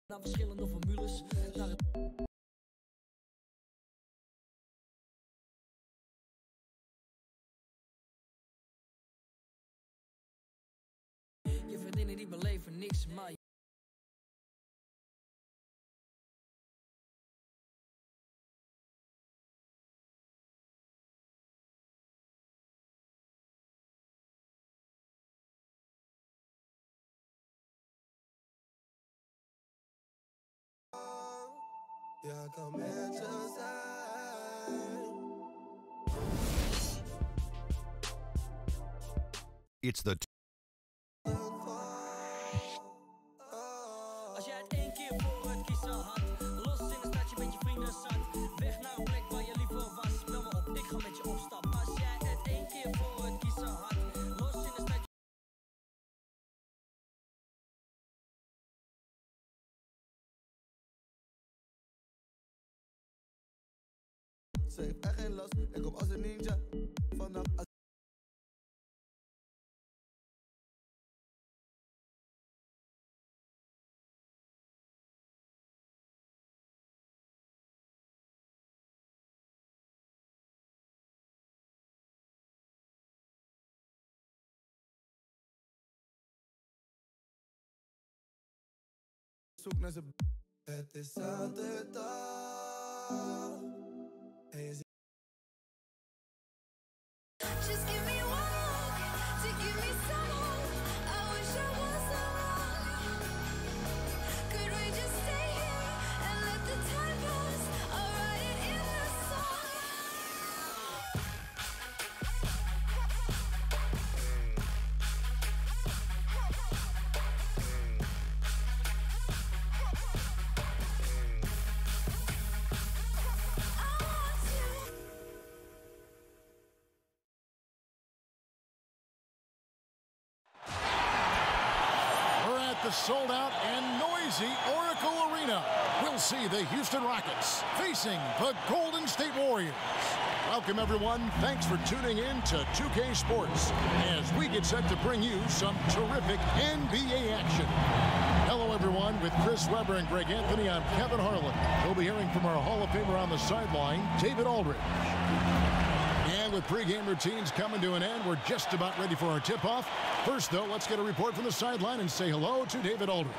naar verschillende formules, naar het... Je vriendinnen die beleven niks, maar... Ja, kan met je zijn. It's the Als jij het één keer voor het kiezen had, los in een stadje met je vrienden zat, weg naar een plek waar je liever was, bel me op, ik ga met je opstappen. Als jij het één keer voor het kiezen had, los in een stadje... Ze heeft echt geen last, ik kom als een ninja. Vanaf als... Zoek naar ze. Het is zaterdag. En je ziet... Just give me one to give me some. I wish I wasn't wrong. Could we just stay here and let the time pass? I'll write it in a song. The sold-out and noisy Oracle Arena. We'll see the Houston Rockets facing the Golden State Warriors. Welcome, everyone. Thanks for tuning in to 2K Sports as we get set to bring you some terrific NBA action. Hello, everyone. With Chris Webber and Greg Anthony, I'm Kevin Harlan. We'll be hearing from our Hall of Famer on the sideline, David Aldridge. And with pregame routines coming to an end, we're just about ready for our tip-off. First, though, let's get a report from the sideline and say hello to David Aldridge.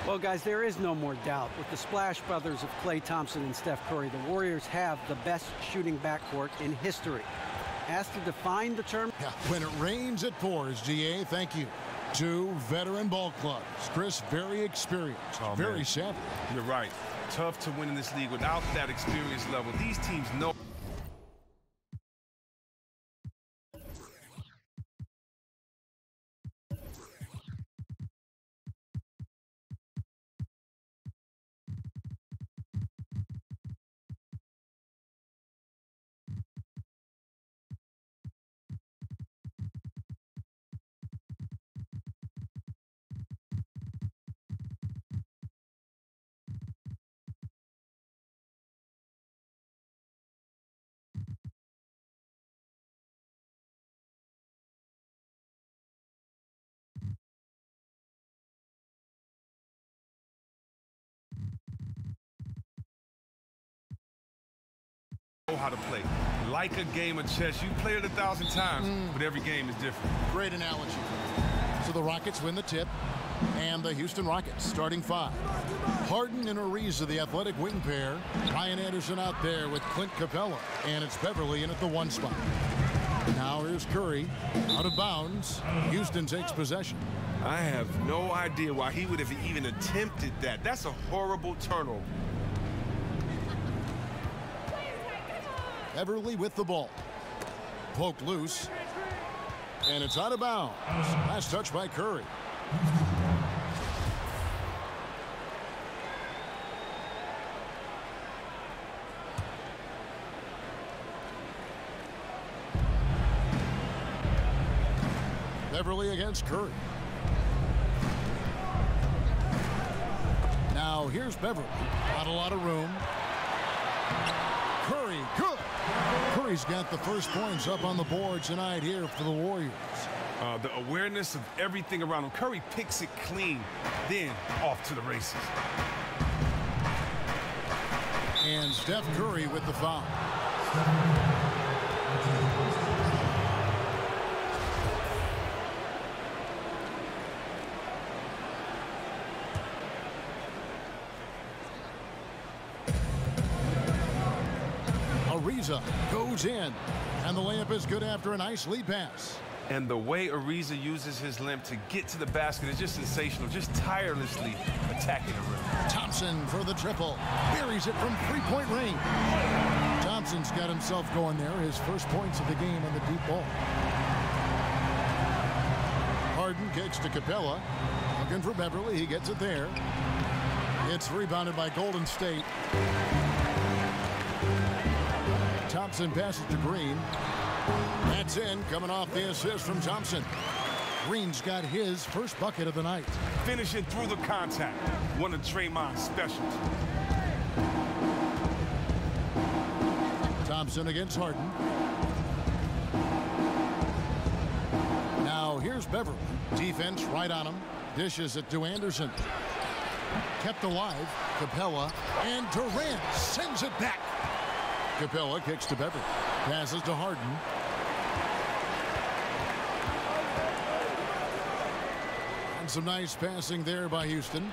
Well, guys, there is no more doubt. With the Splash Brothers of Klay Thompson and Steph Curry, the Warriors have the best shooting backcourt in history. Asked to define the term... Yeah, when it rains, it pours, GA. Thank you. Two veteran ball clubs. Chris, very experienced, very savvy. You're right. Tough to win in this league without that experience level. These teams know. Know how to play. Like a game of chess. You play it 1,000 times, but every game is different. Great analogy. So the Rockets win the tip, and the Houston Rockets starting five. Harden and Ariza, the athletic wing pair. Ryan Anderson out there with Clint Capella, and it's Beverly in at the one spot. Now here's Curry, out of bounds. Houston takes possession. I have no idea why he would have even attempted that. That's a horrible turnover. Beverly with the ball. Poked loose. And it's out of bounds. Last touch by Curry. Beverly against Curry. Now here's Beverly. Not a lot of room. Curry, good. Curry's got the first points up on the board tonight here for the Warriors. The awareness of everything around him. Curry picks it clean, then off to the races. And Steph Curry with the foul. Ariza goes in, and the layup is good after a nice lead pass. And the way Ariza uses his limb to get to the basket is just sensational, just tirelessly attacking the rim. Thompson for the triple. Buries it from three-point range. Thompson's got himself going there. His first points of the game on the deep ball. Harden kicks to Capella. Looking for Beverly. He gets it there. It's rebounded by Golden State. Thompson passes to Green. That's in, coming off the assist from Thompson. Green's got his first bucket of the night. Finishing through the contact. One of Draymond's specials. Thompson against Harden. Now here's Beverly. Defense right on him. Dishes it to Anderson. Kept alive. Capella. And Durant sends it back. Capella kicks to Beverly. Passes to Harden. And some nice passing there by Houston.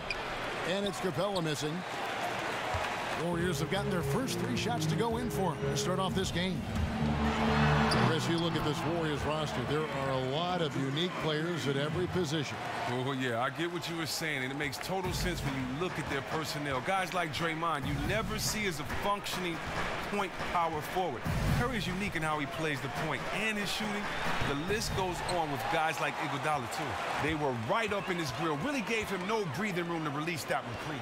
And it's Capella missing. Warriors have gotten their first 3 shots to go in for them to start off this game. Chris, you look at this Warriors roster, there are a lot of unique players at every position. Oh, yeah, I get what you were saying, and it makes total sense when you look at their personnel. Guys like Draymond, you never see as a functioning point power forward. Curry is unique in how he plays the point and his shooting. The list goes on with guys like Iguodala, too. They were right up in his grill, really gave him no breathing room to release that one clean.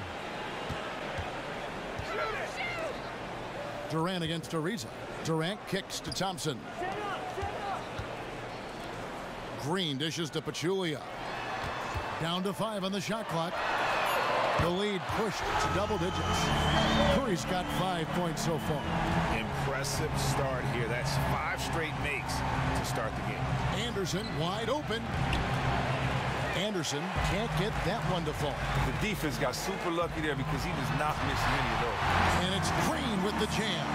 Durant against Ariza. Durant kicks to Thompson. Green dishes to Pachulia. Down to 5 on the shot clock. The lead pushed to double digits. Curry's got 5 points so far. Impressive start here. That's 5 straight makes to start the game. Anderson wide open. Anderson can't get that one to fall. The defense got super lucky there because he does not miss many of those. And it's Green with the jam.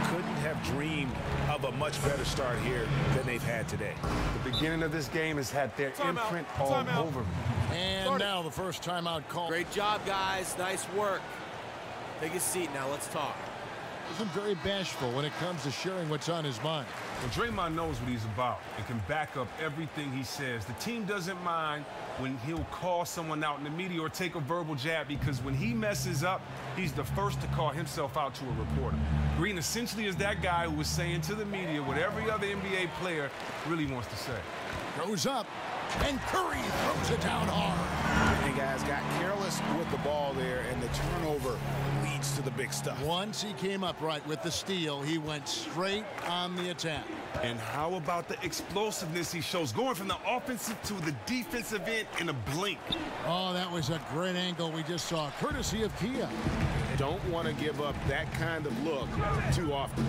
Couldn't have dreamed of a much better start here than they've had today. The beginning of this game has had their imprint all over me. And now the first timeout call. Great job, guys. Nice work. Take a seat now. Let's talk. Isn't very bashful when it comes to sharing what's on his mind. Well, Draymond knows what he's about and can back up everything he says. The team doesn't mind when he'll call someone out in the media or take a verbal jab because when he messes up, he's the first to call himself out to a reporter. Green essentially is that guy who is saying to the media what every other NBA player really wants to say. Goes up, and Curry throws it down hard. And guys got careless with the ball there, and the turnover leads to the big stuff. Once he came up right with the steal, he went straight on the attack. And how about the explosiveness he shows, going from the offensive to the defensive end in a blink? Oh, that was a great angle we just saw, courtesy of Kia. Don't want to give up that kind of look too often.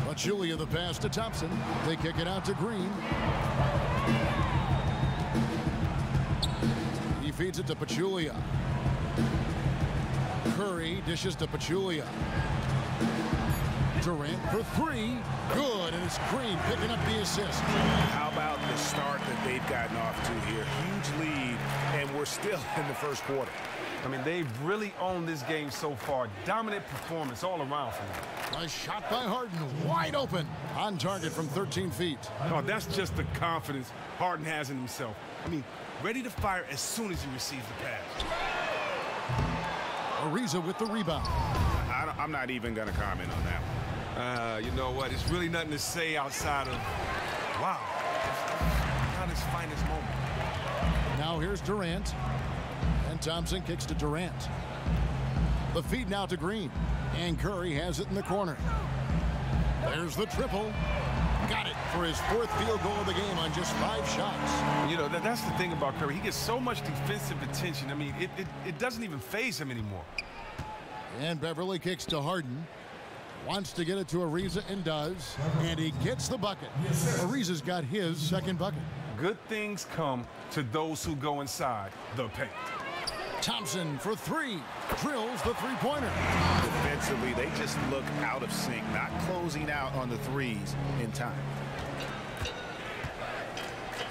Pachulia the pass to Thompson. They kick it out to Green. He feeds it to Pachulia. Curry dishes to Pachulia. Durant for 3. Good, and it's Green picking up the assist. How about the start that they've gotten off to here? Huge lead, and we're still in the first quarter. I mean, they've really owned this game so far. Dominant performance all around for them. A shot by Harden, wide open. On target from 13 feet. Oh, that's just the confidence Harden has in himself. I mean, ready to fire as soon as he receives the pass. Ariza with the rebound. I'm not even going to comment on that one. You know what? It's really nothing to say outside of, wow, not his finest moment. Now here's Durant. And Thompson kicks to Durant. The feed now to Green. And Curry has it in the corner. There's the triple. Got it for his 4th field goal of the game on just 5 shots. You know, that's the thing about Curry. He gets so much defensive attention. I mean, it doesn't even faze him anymore. And Beverly kicks to Harden. Wants to get it to Ariza and does. And he gets the bucket. Ariza's got his 2nd bucket. Good things come to those who go inside the paint. Thompson for three. Drills the three-pointer. Defensively, they just look out of sync, not closing out on the threes in time.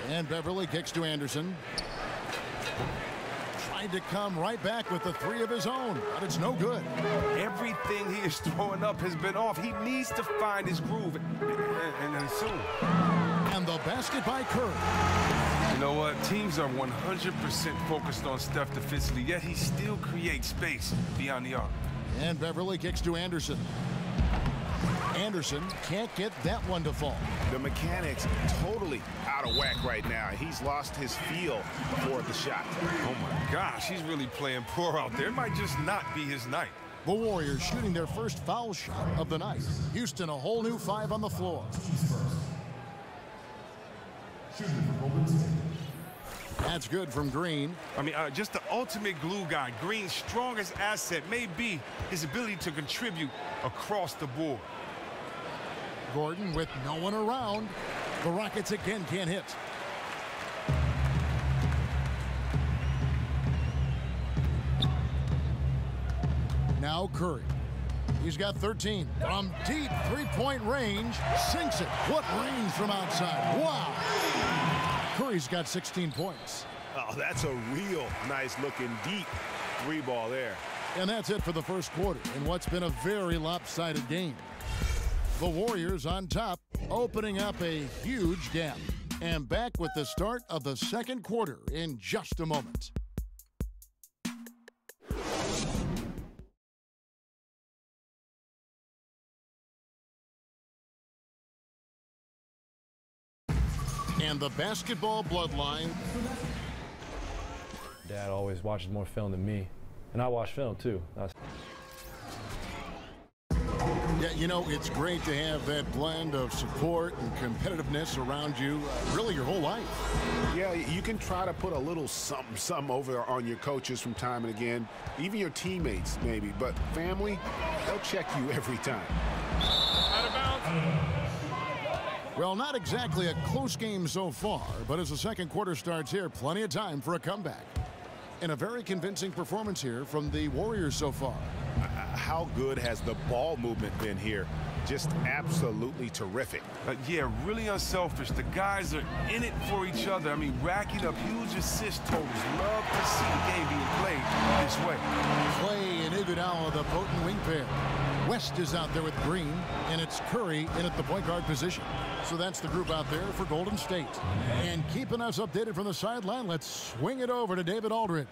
And Beverly kicks to Anderson. Tried to come right back with the three of his own, but it's no good. Everything he is throwing up has been off. He needs to find his groove, and soon. And the basket by Curry. You know what? Teams are 100% focused on Steph defensively, yet he still creates space beyond the arc. And Beverly kicks to Anderson. Anderson can't get that one to fall. The mechanics totally out of whack right now. He's lost his feel for the shot. Oh my gosh, he's really playing poor out there. It might just not be his night. The Warriors shooting their first foul shot of the night. Houston, a whole new 5 on the floor. That's good from Green. I mean, just the ultimate glue guy. Green's strongest asset may be his ability to contribute across the board. Gordon with no one around. The Rockets again can't hit. Now Curry. He's got 13. From deep three-point range, sinks it. What range from outside. Wow. Curry's got 16 points. Oh, that's a real nice-looking deep three ball there. And that's it for the first quarter in what's been a very lopsided game. The Warriors on top, opening up a huge gap. And back with the start of the second quarter in just a moment. And the basketball bloodline. Dad always watches more film than me, and I watch film too. Yeah, you know, it's great to have that blend of support and competitiveness around you really your whole life. Yeah, you can try to put a little something over on your coaches from time and again, even your teammates maybe, but family, they'll check you every time. Out of bounds. Well, not exactly a close game so far, but as the second quarter starts here, plenty of time for a comeback. And a very convincing performance here from the Warriors so far. How good has the ball movement been here? Just absolutely terrific. Yeah, really unselfish. The guys are in it for each other. I mean, racking up huge assist totals. Love to see the game being played this way. Clay and Iguodala, the potent wing pair. West is out there with Green, and it's Curry in at the point guard position. So that's the group out there for Golden State. And keeping us updated from the sideline, let's swing it over to David Aldridge.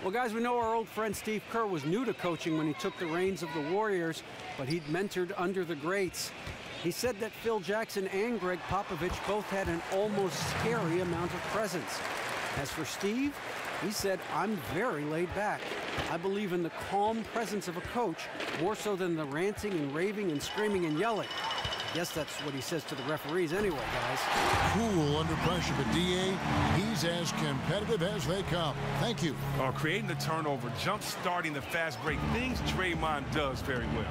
Well, guys, we know our old friend Steve Kerr was new to coaching when he took the reins of the Warriors, but he'd mentored under the greats. He said that Phil Jackson and Greg Popovich both had an almost scary amount of presence. As for Steve, he said, I'm very laid back. I believe in the calm presence of a coach more so than the ranting and raving and screaming and yelling. I guess that's what he says to the referees anyway, guys. Cool under pressure, but D.A., he's as competitive as they come. Thank you. Creating the turnover, jump-starting the fast break, things Draymond does very well.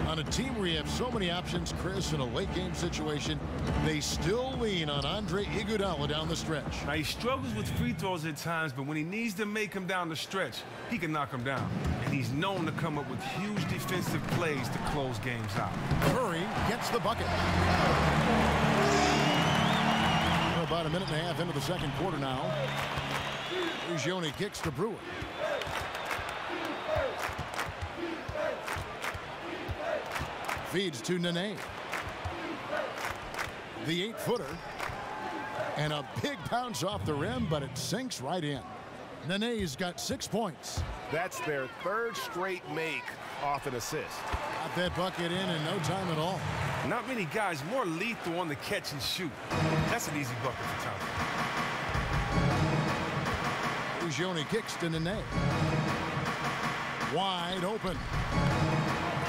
On a team where you have so many options, Chris, in a late-game situation, they still lean on Andre Iguodala down the stretch. Now, he struggles with free throws at times, but when he needs to make them down the stretch, he can knock them down. And he's known to come up with huge defensive plays to close games out. Curry gets the bucket. We're about a minute and a half into the second quarter now. Ujioni kicks to Brewer. Feeds to Nene. The 8-footer. And a big bounce off the rim, but it sinks right in. Nene's got 6 points. That's their third straight make off an assist. Got that bucket in no time at all. Not many guys more lethal on the catch and shoot. That's an easy bucket for Thompson. Ujioni kicks to Nene. Wide open.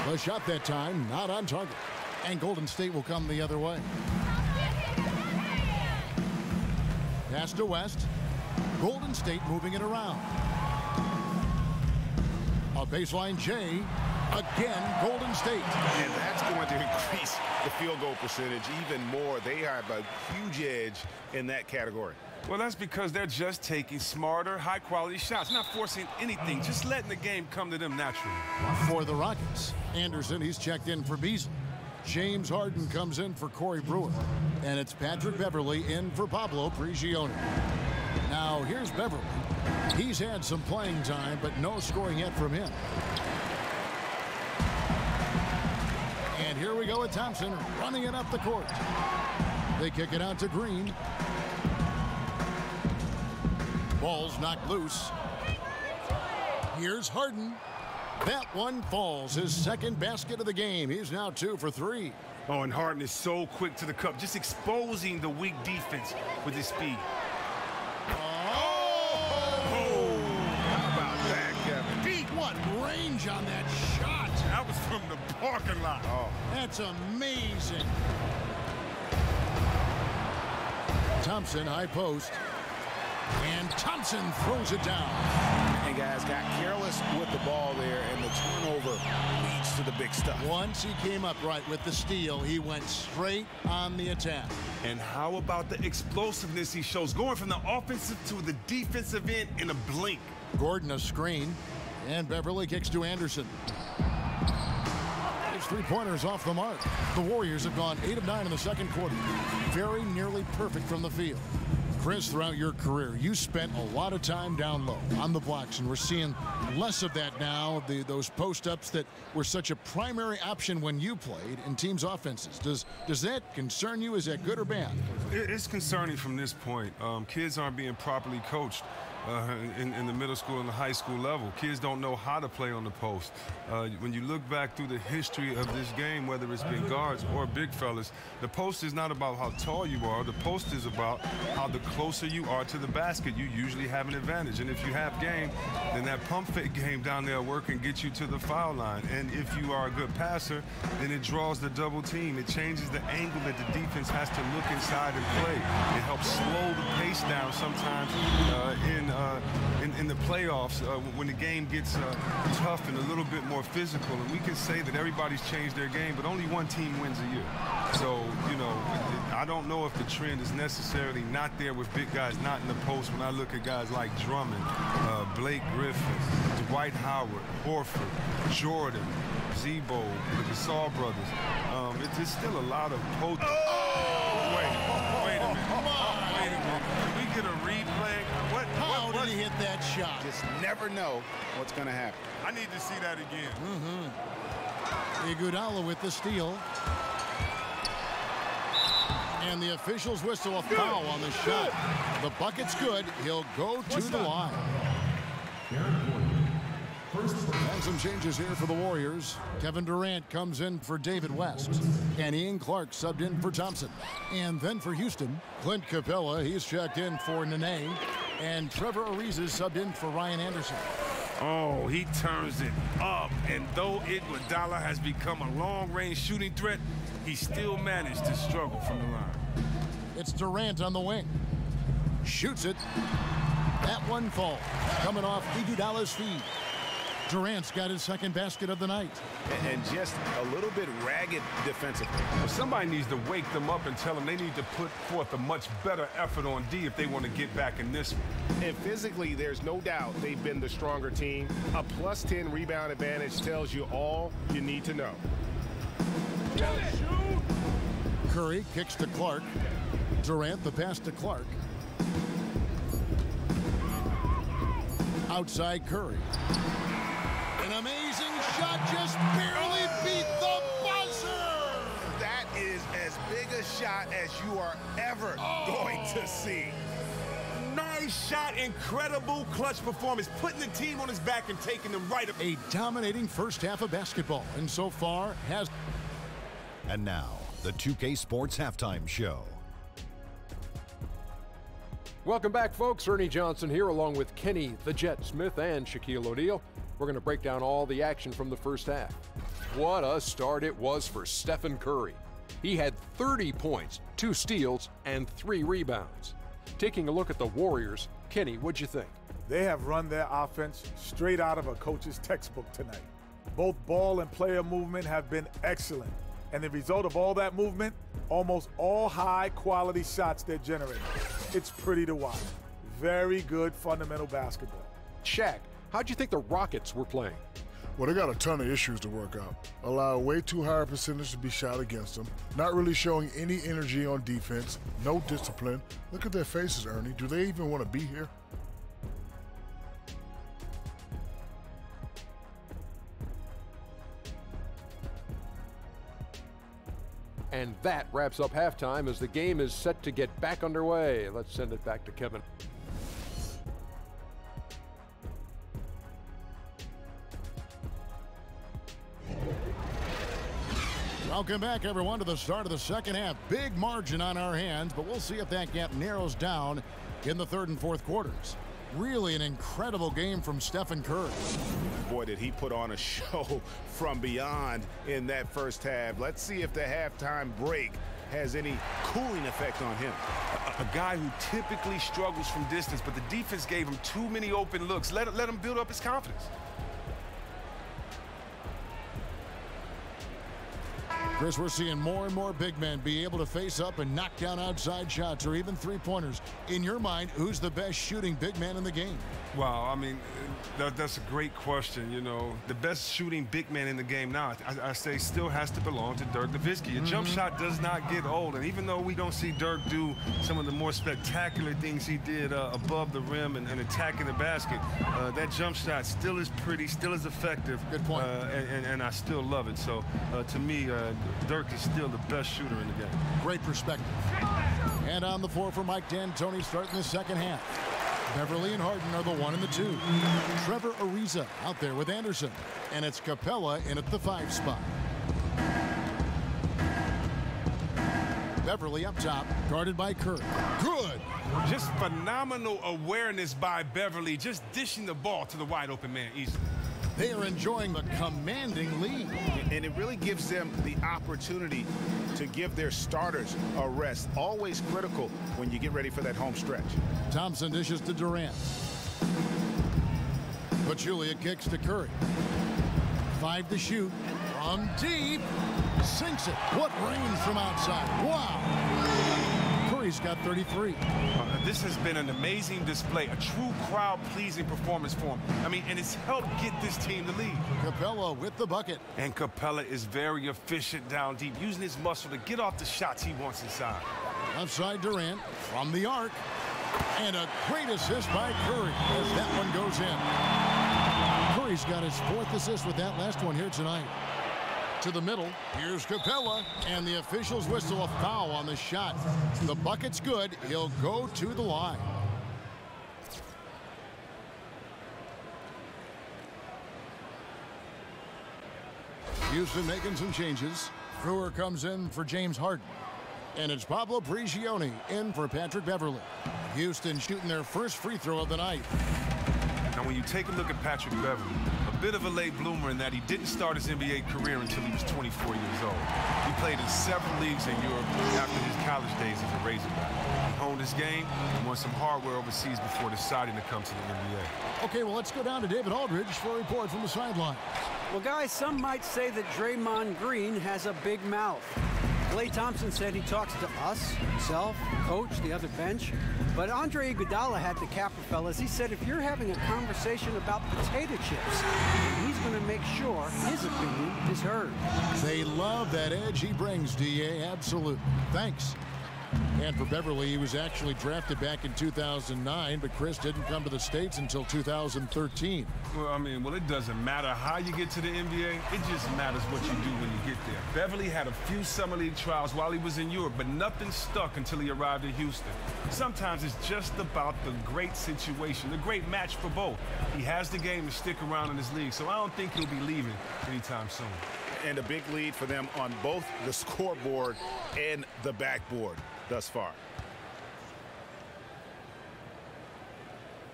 The shot that time, not on target. And Golden State will come the other way. Pass to West. Golden State moving it around. A baseline J. Again, Golden State. And that's going to increase the field goal percentage even more. They have a huge edge in that category. Well, that's because they're just taking smarter, high-quality shots, not forcing anything, just letting the game come to them naturally. For the Rockets, Anderson, he's checked in for Beasley. James Harden comes in for Corey Brewer. And it's Patrick Beverley in for Pablo Prigioni. Now, here's Beverley. He's had some playing time, but no scoring yet from him. And here we go with Thompson running it up the court. They kick it out to Green. Ball's knocked loose. Here's Harden. That one falls. His second basket of the game. He's now 2 for 3. Oh, and Harden is so quick to the cup, just exposing the weak defense with his speed. Oh! How about that, Kevin? Pete, what range on that shot? That was from the parking lot. Oh. That's amazing. Thompson, high post. And Thompson throws it down. And guys got careless with the ball there, and the turnover leads to the big stuff. Once he came up right with the steal, he went straight on the attack. And how about the explosiveness he shows, going from the offensive to the defensive end in a blink? Gordon a screen, and Beverley kicks to Anderson. His three-pointers off the mark. The Warriors have gone 8 of 9 in the second quarter. Very nearly perfect from the field. Chris, throughout your career, you spent a lot of time down low on the blocks, and we're seeing less of that now, those post-ups that were such a primary option when you played in teams' offenses. Does that concern you? Is that good or bad? It's concerning from this point. Kids aren't being properly coached. In the middle school and the high school level. Kids don't know how to play on the post. When you look back through the history of this game, whether it's been guards or big fellas, the post is not about how tall you are. The post is about how the closer you are to the basket, you usually have an advantage. And if you have game, then that pump fake game down there will work and get you to the foul line. And if you are a good passer, then it draws the double team. It changes the angle that the defense has to look inside and play. It helps slow the pace down sometimes in the playoffs when the game gets tough and a little bit more physical. And we can say that everybody's changed their game, but only one team wins a year. So, you know, I don't know if the trend is necessarily not there with big guys not in the post when I look at guys like Drummond, Blake Griffin, Dwight Howard, Horford, Jordan, Zebo, the Gasol brothers. It's still a lot of post. Oh! Wait a minute. Wait a minute. Can we get a replay? How did he hit that shot? Just never know what's going to happen. I need to see that again. Iguodala with the steal. And the officials whistle a foul on the shot. The bucket's good. He'll go to the line. And some changes here for the Warriors. Kevin Durant comes in for David West. And Ian Clark subbed in for Thompson. And then for Houston, Clint Capella, he's checked in for Nene. And Trevor Ariza subbed in for Ryan Anderson. Oh, he turns it up. And though Iguodala has become a long-range shooting threat, he still managed to struggle from the line. It's Durant on the wing. Shoots it. That one falls. Coming off Iguodala's feed. Durant's got his second basket of the night. And just a little bit ragged defensively. Well, somebody needs to wake them up and tell them they need to put forth a much better effort on D if they want to get back in this one. And physically, there's no doubt they've been the stronger team. A plus 10 rebound advantage tells you all you need to know. Curry kicks to Clark. Durant the pass to Clark. Outside Curry. An amazing shot, just barely beat the buzzer! That is as big a shot as you are ever going to see. Nice shot, incredible clutch performance, putting the team on his back and taking them right up. A dominating first half of basketball, and so far has... And now, the 2K Sports Halftime Show. Welcome back, folks. Ernie Johnson here, along with Kenny the Jet Smith and Shaquille O'Neal. We're going to break down all the action from the first half. What a start it was for Stephen Curry. He had 30 points, 2 steals, and 3 rebounds. Taking a look at the Warriors, Kenny, what'd you think? They have run their offense straight out of a coach's textbook tonight. Both ball and player movement have been excellent. And the result of all that movement, almost all high-quality shots they're generating. It's pretty to watch. Very good fundamental basketball. Shaq, how'd you think the Rockets were playing? Well, they got a ton of issues to work out. Allow way too high a percentage to be shot against them. Not really showing any energy on defense. No discipline. Look at their faces, Ernie. Do they even want to be here? And that wraps up halftime as the game is set to get back underway. Let's send it back to Kevin. Welcome back, everyone, to the start of the second half. Big margin on our hands, but we'll see if that gap narrows down in the third and fourth quarters. Really an incredible game from Stephen Curry. Boy, did he put on a show from beyond in that first half. Let's see if the halftime break has any cooling effect on him. A guy who typically struggles from distance, but the defense gave him too many open looks. Let him build up his confidence. Chris, we're seeing more and more big men be able to face up and knock down outside shots or even three-pointers. In your mind, who's the best shooting big man in the game? Well, I mean, that's a great question. You know, the best shooting big man in the game now, I say, still has to belong to Dirk Nowitzki. A jump shot does not get old, and even though we don't see Dirk do some of the more spectacular things he did above the rim and attacking the basket, that jump shot still is pretty, still is effective. Good point. And I still love it. So, to me, Dirk is still the best shooter in the game. Great perspective. And on the floor for Mike D'Antoni starting the second half. Beverly and Harden are the 1 and the 2. Trevor Ariza out there with Anderson. And it's Capella in at the 5 spot. Beverly up top, guarded by Curry. Good. Just phenomenal awareness by Beverly, just dishing the ball to the wide open man easily. They are enjoying the commanding lead. And it really gives them the opportunity to give their starters a rest. Always critical when you get ready for that home stretch. Thompson dishes to Durant. Pachulia kicks to Curry. 5 to shoot. From deep. Sinks it. What range from outside. Wow. Curry's got 33. This has been an amazing display, a true crowd-pleasing performance for him. I mean, and it's helped get this team the lead. Capella with the bucket. And Capella is very efficient down deep, using his muscle to get off the shots he wants inside. Outside Durant from the arc. And a great assist by Curry as that one goes in. Curry's got his 4th assist with that last one here tonight. To the middle, here's Capella, and the officials whistle a foul on the shot. The bucket's good. He'll go to the line. Houston making some changes. Brewer comes in for James Harden. And it's Pablo Prigioni in for Patrick Beverly. Houston shooting their first free throw of the night. Now, when you take a look at Patrick Beverly, a bit of a late bloomer in that he didn't start his NBA career until he was 24 years old. He played in several leagues in Europe after his college days as a Razorback. He honed his game and won some hardware overseas before deciding to come to the NBA. Okay, well, let's go down to David Aldridge for a report from the sideline. Well, guys, some might say that Draymond Green has a big mouth. Klay Thompson said he talks to us, himself, coach, the other bench. But Andre Iguodala had the capper, fellas. He said if you're having a conversation about potato chips, he's going to make sure his opinion is heard. They love that edge he brings, D.A. Absolutely. Thanks. And for Beverly, he was actually drafted back in 2009, but Chris didn't come to the States until 2013. Well, I mean, it doesn't matter how you get to the NBA. It just matters what you do when you get there. Beverly had a few summer league trials while he was in Europe, but nothing stuck until he arrived in Houston. Sometimes it's just about the great situation, the great match for both. He has the game to stick around in this league, so I don't think he'll be leaving anytime soon. And a big lead for them on both the scoreboard and the backboard thus far.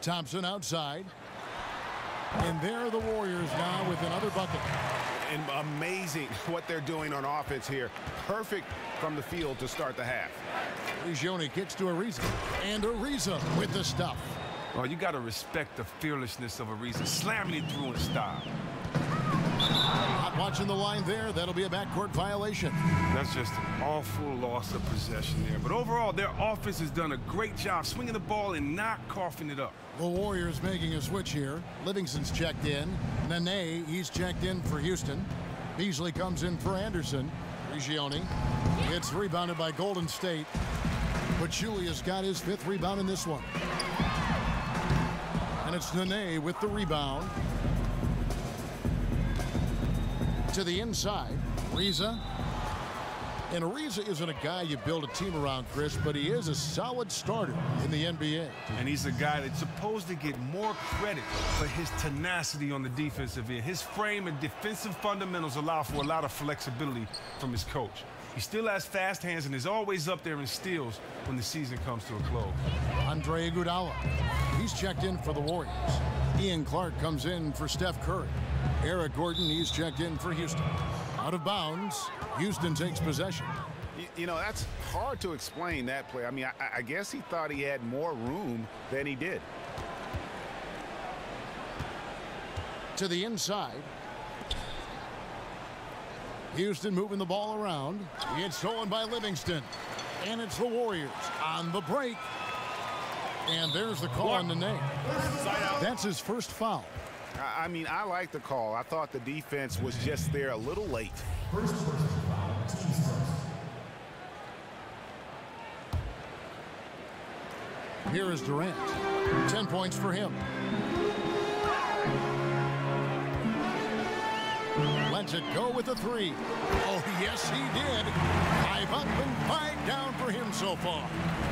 Thompson outside. And there are the Warriors now with another bucket. And amazing what they're doing on offense here. Perfect from the field to start the half. Prigioni kicks to Ariza. And Ariza with the stuff. Well, you got to respect the fearlessness of Ariza, slamming it through in style. Watching the line there, that'll be a backcourt violation. That's just an awful loss of possession there. But overall, their offense has done a great job swinging the ball and not coughing it up. The Warriors making a switch here. Livingston's checked in. Nene, he's checked in for Houston. Beasley comes in for Anderson. Prigioni gets rebounded by Golden State. Pachulia's got his 5th rebound in this one. And it's Nene with the rebound. To the inside, Ariza. And Ariza isn't a guy you build a team around, Chris, but he is a solid starter in the NBA. And he's a guy that's supposed to get more credit for his tenacity on the defensive end. His frame and defensive fundamentals allow for a lot of flexibility from his coach. He still has fast hands and is always up there in steals when the season comes to a close. Andre Iguodala, he's checked in for the Warriors. Ian Clark comes in for Steph Curry. Eric Gordon, he's checked in for Houston. Out of bounds, Houston takes possession. You know, that's hard to explain, that play. I mean, I guess he thought he had more room than he did. To the inside. Houston moving the ball around. It's stolen by Livingston. And it's the Warriors on the break. And there's the call on Nene. That's his first foul. I mean, I like the call. I thought the defense was just there a little late. Here is Durant. 10 points for him. Lets it go with a 3. Oh, yes, he did. 5 up and 5 down for him so far.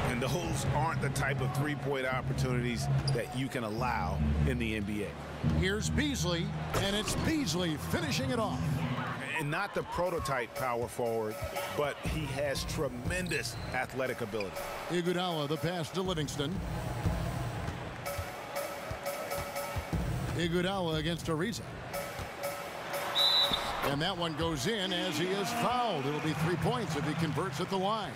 And those aren't the type of three-point opportunities that you can allow in the NBA. Here's Beasley, and it's Beasley finishing it off. And not the prototype power forward, but he has tremendous athletic ability. Iguodala, the pass to Livingston. Iguodala against Ariza. And that one goes in as he is fouled. It'll be 3 points if he converts at the line.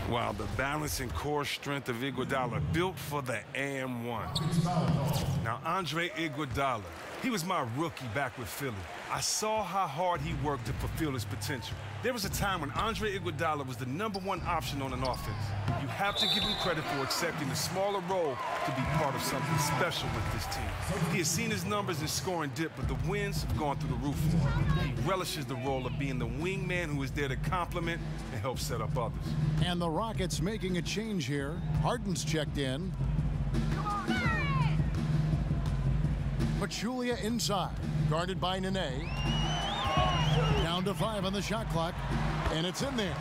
Wow, the balance and core strength of Iguodala built for the AM1. Now, Andre Iguodala, he was my rookie back with Philly. I saw how hard he worked to fulfill his potential. There was a time when Andre Iguodala was the #1 option on an offense. You have to give him credit for accepting a smaller role to be part of something special with this team. He has seen his numbers in scoring dip, but the wins have gone through the roof for him. He relishes the role of being the wingman who is there to complement and help set up others. And the Rockets making a change here. Harden's checked in. Pachulia inside, guarded by Nene. Down to 5 on the shot clock, and it's in there.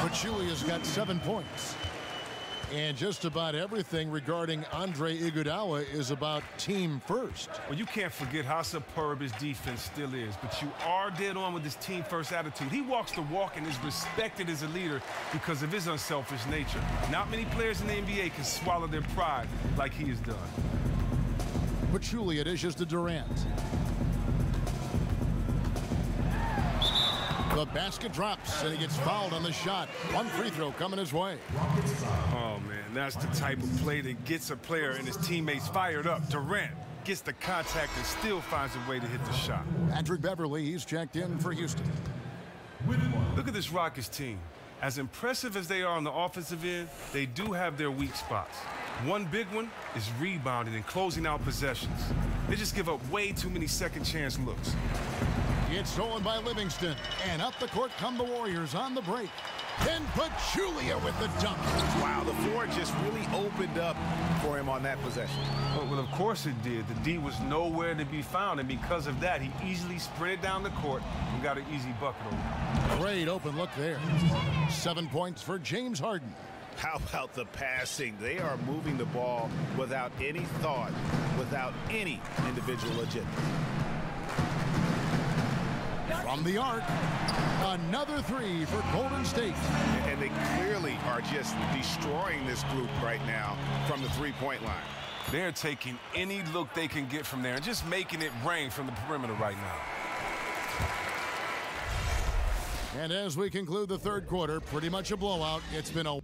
Pachulia's got 7 points. And just about everything regarding Andre Iguodala is about team first. Well, you can't forget how superb his defense still is, but you are dead on with his team-first attitude. He walks the walk and is respected as a leader because of his unselfish nature. Not many players in the NBA can swallow their pride like he has done. Pachulia dishes to Durant. The basket drops, and he gets fouled on the shot. 1 free throw coming his way. Oh, man, that's the type of play that gets a player and his teammates fired up. Durant gets the contact and still finds a way to hit the shot. Patrick Beverly, he's checked in for Houston. Look at this Rockets team. As impressive as they are on the offensive end, they do have their weak spots. One big one is rebounding and closing out possessions. They just give up way too many second chance looks. It's stolen by Livingston, and up the court come the Warriors on the break. Then Pachulia with the dunk. Wow, the floor just really opened up for him on that possession. Well, of course it did. The D was nowhere to be found, and because of that, he easily sprinted down the court and got an easy bucket over. Great open look there. 7 points for James Harden. How about the passing? They are moving the ball without any thought, without any individual agenda. From the arc, another 3 for Golden State. And they clearly are just destroying this group right now from the three-point line. They're taking any look they can get from there and just making it rain from the perimeter right now. And as we conclude the third quarter, pretty much a blowout. It's been a...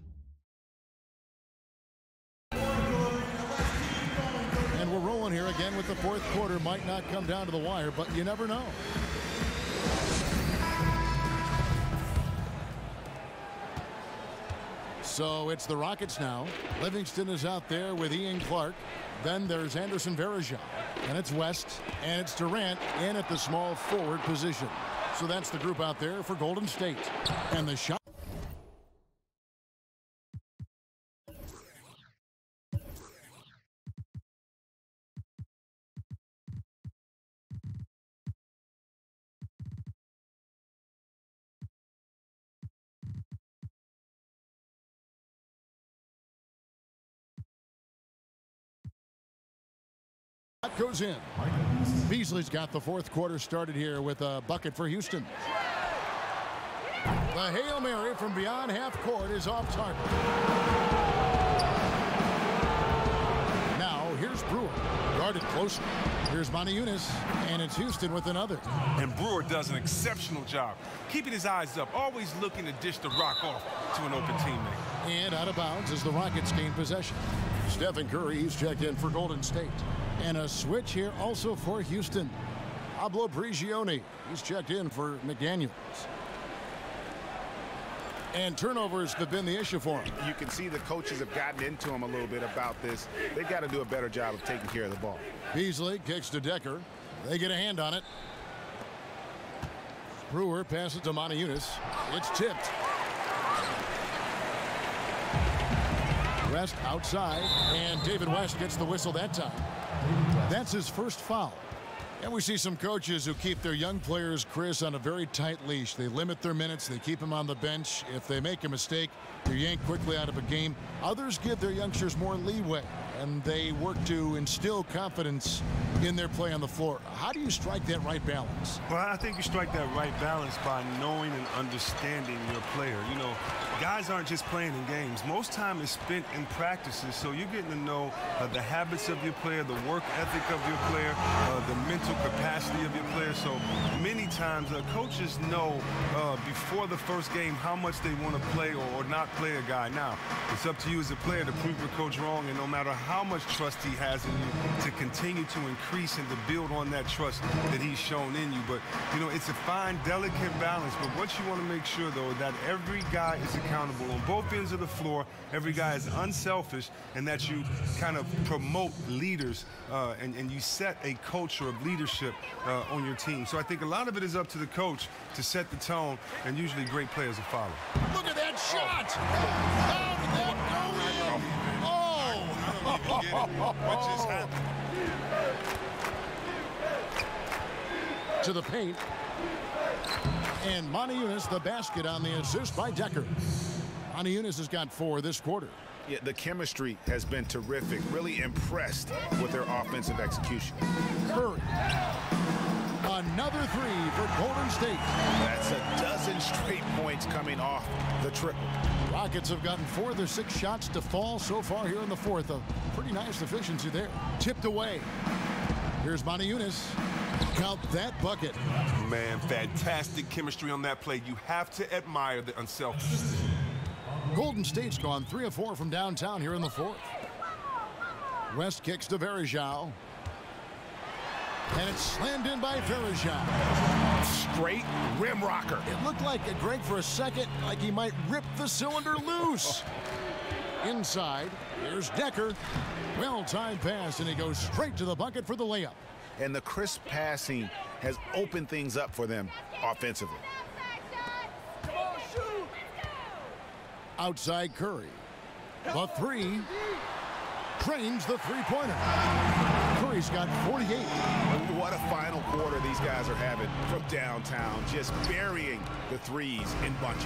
And And we're rolling here again with the fourth quarter. Might not come down to the wire, but you never know. So it's the Rockets now. Livingston is out there with Ian Clark. Then there's Anderson Varejao. And it's West. And it's Durant in at the small forward position. So that's the group out there for Golden State. And the shot. That goes in. Beasley's got the fourth quarter started here with a bucket for Houston. The Hail Mary from beyond half court is off target. Now here's Brewer. Guarded closely. Here's Motiejunas, and it's Houston with another. And Brewer does an exceptional job keeping his eyes up, always looking to dish the rock off to an open teammate. And out of bounds as the Rockets gain possession. Stephen Curry, he's checked in for Golden State. And a switch here also for Houston. Pablo Prigioni, he's checked in for McDaniels. And turnovers have been the issue for him. You can see the coaches have gotten into him a little bit about this. They've got to do a better job of taking care of the ball. Beasley kicks to Decker. They get a hand on it. Brewer passes to Motiejunas. It's tipped. West outside, and David West gets the whistle that time. That's his first foul. And we see some coaches who keep their young players, Chris, on a very tight leash. They limit their minutes. They keep them on the bench. If they make a mistake, they're yanked quickly out of a game. Others give their youngsters more leeway, and they work to instill confidence in their play on the floor. How do you strike that right balance? Well, I think you strike that right balance by knowing and understanding your player. You know, guys aren't just playing in games. Most time is spent in practices, so you're getting to know the habits of your player, the work ethic of your player, the mental capacity of your player. So many times coaches know before the first game how much they want to play or not play a guy. Now, it's up to you as a player to prove your coach wrong, and no matter how much trust he has in you, to continue to increase and to build on that trust that he's shown in you. But, you know, it's a fine, delicate balance. But what you want to make sure, though, that every guy is accountable on both ends of the floor. Every guy is unselfish, and that you kind of promote leaders and you set a culture of leadership on your team. So I think a lot of it is up to the coach to set the tone, and usually great players will follow. Look at that shot! How did that go in? I don't even get it. What just happened? To the paint. And Motiejunas, the basket on the assist by Decker. Motiejunas has got 4 this quarter. Yeah, the chemistry has been terrific. Really impressed with their offensive execution. Curry. Another 3 for Golden State. That's a dozen straight points coming off the triple. Rockets have gotten 4 of their 6 shots to fall so far here in the fourth. A pretty nice efficiency there. Tipped away. Here's Motiejunas. Count that bucket. Man, fantastic chemistry on that play. You have to admire the unselfishness. Golden State's gone 3 of 4 from downtown here in the fourth. West kicks to Varejao. And it's slammed in by Varejao. Straight rim rocker. It looked like a Greg for a second, like he might rip the cylinder loose. Inside, here's Decker. Well-timed pass, and he goes straight to the bucket for the layup. And the crisp passing has opened things up for them offensively. Outside Curry. The 3. Trains the three-pointer. Curry's got 48. What a final quarter these guys are having from downtown, just burying the threes in bunches.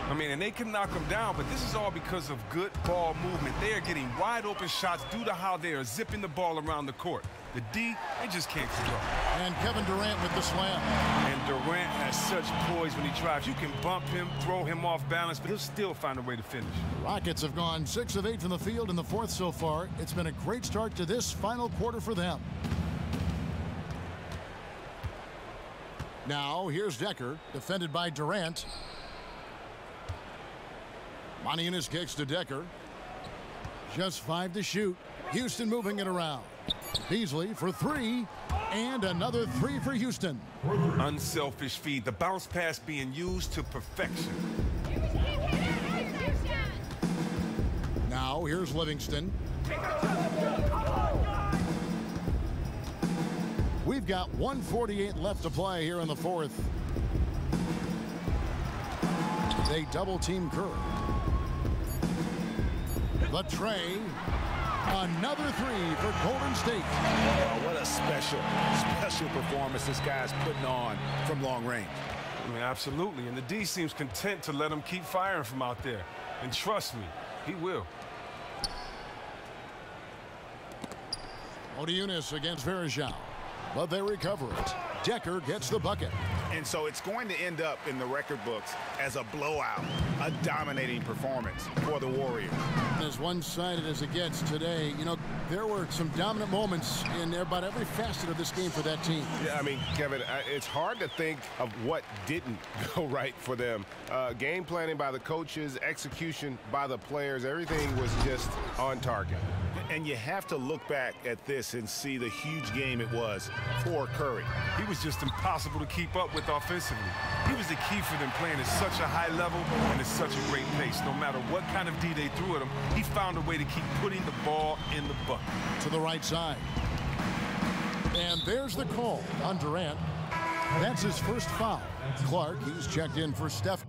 I mean, and they can knock them down, but this is all because of good ball movement. They are getting wide open shots due to how they are zipping the ball around the court. The D, they just can't control. And Kevin Durant with the slam. And Durant has such poise when he drives. You can bump him, throw him off balance, but he'll still find a way to finish. Rockets have gone 6 of 8 from the field in the fourth so far. It's been a great start to this final quarter for them. Now, here's Decker, defended by Durant. Motiejunas kicks to Decker. Just 5 to shoot. Houston moving it around. Beasley for three, and another three for Houston. Unselfish feed. The bounce pass being used to perfection. Now here's Livingston. We've got 1:48 left to play here in the fourth. They double team Curry. The tray. Another three for Golden State. Oh, what a special performance this guy's putting on from long range. I mean, absolutely. And the D seems content to let him keep firing from out there. And trust me, he will. Odiunas against Varejao, but they recover it. Decker gets the bucket. And so it's going to end up in the record books as a blowout, a dominating performance for the Warriors. As one-sided as it gets today, you know, there were some dominant moments in about every facet of this game for that team. Yeah, I mean, Kevin, it's hard to think of what didn't go right for them. Game planning by the coaches, execution by the players, everything was just on target. And you have to look back at this and see the huge game it was for Curry. He was just impossible to keep up with offensively. He was the key for them playing at such a high level and at such a great pace. No matter what kind of D they threw at him, he found a way to keep putting the ball in the bucket. To the right side. And there's the call on Durant. That's his first foul. Clark, he's checked in for Steph.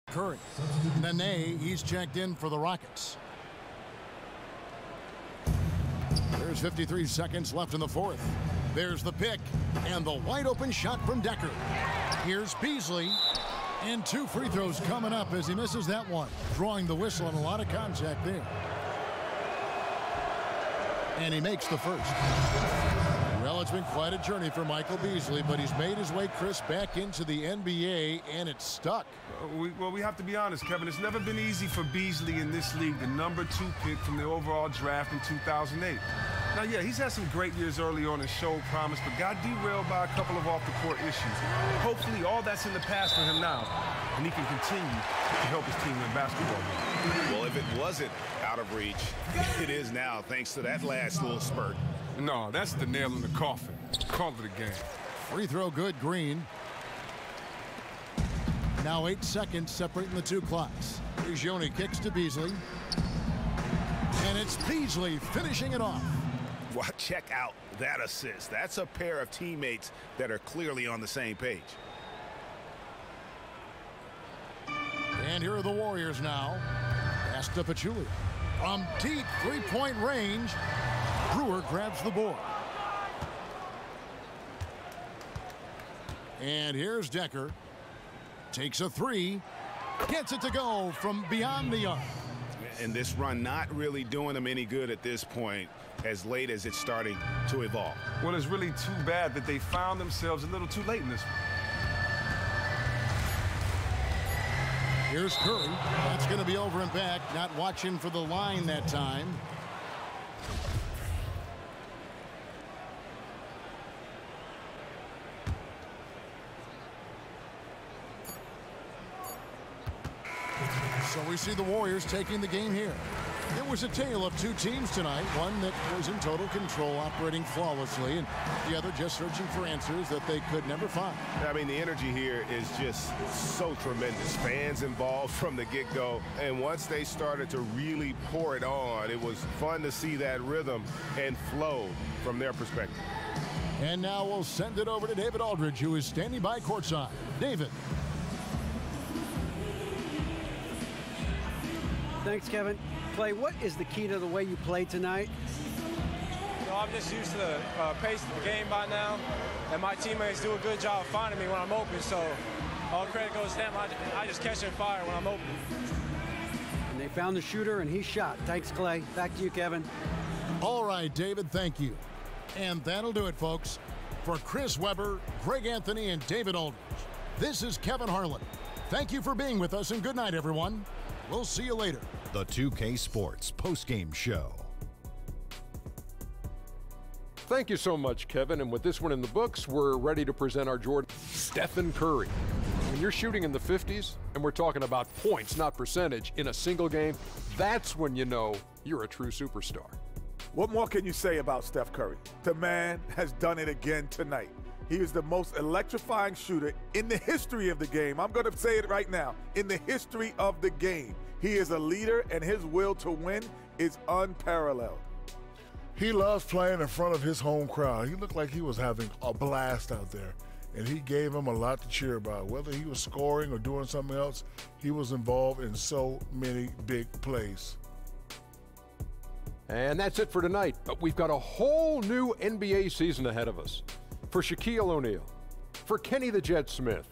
Curry. Nene, he's checked in for the Rockets. There's 53 seconds left in the fourth. There's the pick and the wide open shot from Decker. Here's Beasley. And two free throws coming up as he misses that one. Drawing the whistle and a lot of contact there. And he makes the first. Well, it's been quite a journey for Michael Beasley, but he's made his way, Chris, back into the NBA, and it's stuck. Well, we have to be honest, Kevin. It's never been easy for Beasley in this league, the #2 pick from the overall draft in 2008. Now, yeah, he's had some great years early on and showed promise, but got derailed by a couple of off-the-court issues. Hopefully, all that's in the past for him now, and he can continue to help his team win basketball games. Well, if it wasn't out of reach, it is now, thanks to that last little spurt. No, that's the nail in the coffin. Call it a game. Free throw good, Green. Now 8 seconds separating the two clocks. Prigioni kicks to Beasley. And it's Beasley finishing it off. Well, check out that assist. That's a pair of teammates that are clearly on the same page. And here are the Warriors now. Pass to Pachulia. From deep three-point range, Brewer grabs the board. And here's Decker. Takes a three. Gets it to go from beyond the arc. And this run not really doing them any good at this point, as late as it's starting to evolve. Well, it's really too bad that they found themselves a little too late in this one. Here's Curry. That's going to be over and back. Not watching for the line that time. So we see the Warriors taking the game here. It was a tale of two teams tonight. One that was in total control, operating flawlessly, and the other just searching for answers that they could never find. I mean, the energy here is just so tremendous. Fans involved from the get-go, and once they started to really pour it on, it was fun to see that rhythm and flow from their perspective. And now we'll send it over to David Aldridge, who is standing by courtside. David. Thanks, Kevin. Clay, what is the key to the way you played tonight? I'm just used to the pace of the game by now, and my teammates do a good job of finding me when I'm open, so all credit goes to them. I just catch and fire when I'm open. And they found the shooter, and he shot. Thanks, Clay. Back to you, Kevin. All right, David, thank you. And that'll do it, folks. For Chris Webber, Greg Anthony, and David Aldridge, this is Kevin Harlan. Thank you for being with us, and good night, everyone. We'll see you later. The 2K Sports postgame show. Thank you so much, Kevin. And with this one in the books, we're ready to present our Jordan. Stephen Curry. When you're shooting in the 50s, and we're talking about points, not percentage, in a single game, that's when you know you're a true superstar. What more can you say about Steph Curry? The man has done it again tonight. He is the most electrifying shooter in the history of the game. I'm going to say it right now. In the history of the game. He is a leader, and his will to win is unparalleled. He loves playing in front of his home crowd. He looked like he was having a blast out there, and he gave him a lot to cheer about. Whether he was scoring or doing something else, he was involved in so many big plays. And that's it for tonight, but we've got a whole new NBA season ahead of us. For Shaquille O'Neal, for Kenny the Jet Smith,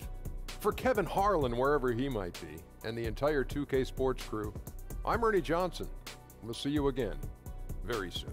for Kevin Harlan, wherever he might be, and the entire 2K Sports crew, I'm Ernie Johnson. We'll see you again very soon.